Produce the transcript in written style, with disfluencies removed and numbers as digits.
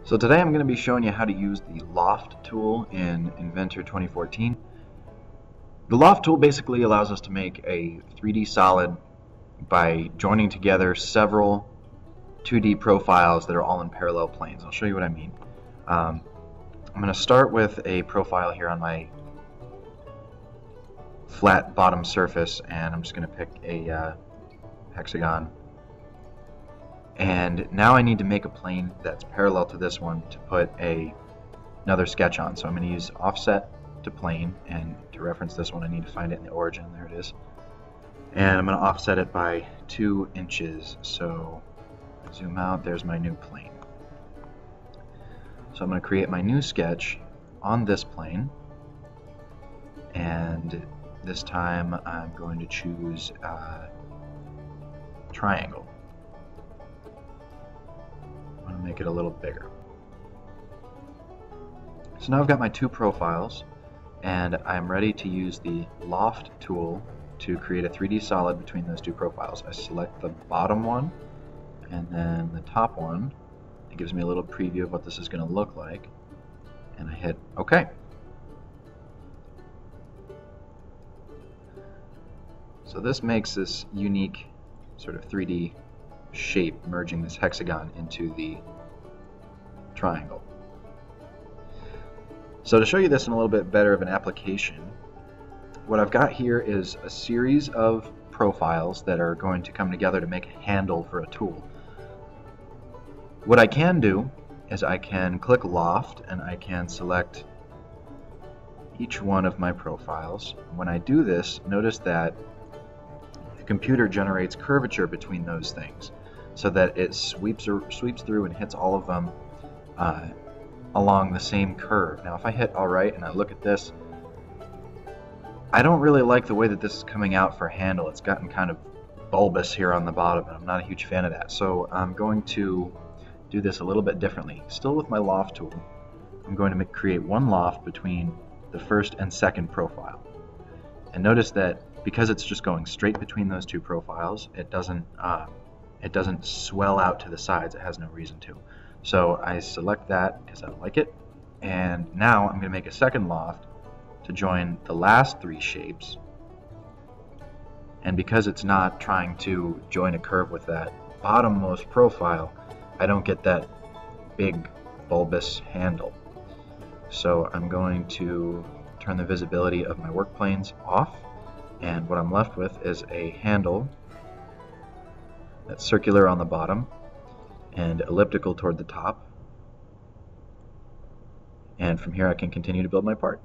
So today I'm going to be showing you how to use the Loft tool in Inventor 2014. The Loft tool basically allows us to make a 3D solid by joining together several 2D profiles that are all in parallel planes. I'll show you what I mean. I'm going to start with a profile here on my flat bottom surface, and I'm just going to pick a hexagon. And now I need to make a plane that's parallel to this one to put another sketch on. So I'm going to use offset to plane, and to reference this one I need to find it in the origin. There it is. And I'm going to offset it by 2 inches. So zoom out, there's my new plane. So I'm going to create my new sketch on this plane, and this time I'm going to choose triangle. I'm going to make it a little bigger. So now I've got my 2 profiles, and I'm ready to use the Loft tool to create a 3D solid between those 2 profiles. I select the bottom one and then the top one. It gives me a little preview of what this is going to look like, and I hit OK. So this makes this unique sort of 3D shape, merging this hexagon into the triangle. So to show you this in a little bit better of an application, what I've got here is a series of profiles that are going to come together to make a handle for a tool. What I can do is I can click Loft and I can select each one of my profiles. When I do this, notice that the computer generates curvature between those things, so that it sweeps through and hits all of them along the same curve. Now if I hit alright and I look at this, I don't really like the way that this is coming out for a handle. It's gotten kind of bulbous here on the bottom, and I'm not a huge fan of that. So I'm going to do this a little bit differently. Still with my Loft tool, I'm going to create one loft between the first and second profile. And notice that because it's just going straight between those 2 profiles, it doesn't swell out to the sides. It has no reason to. So I select that because I like it, and now I'm going to make a second loft to join the last 3 shapes, and because it's not trying to join a curve with that bottommost profile, I don't get that big bulbous handle. So I'm going to turn the visibility of my work planes off, and what I'm left with is a handle that's circular on the bottom and elliptical toward the top, and from here I can continue to build my part.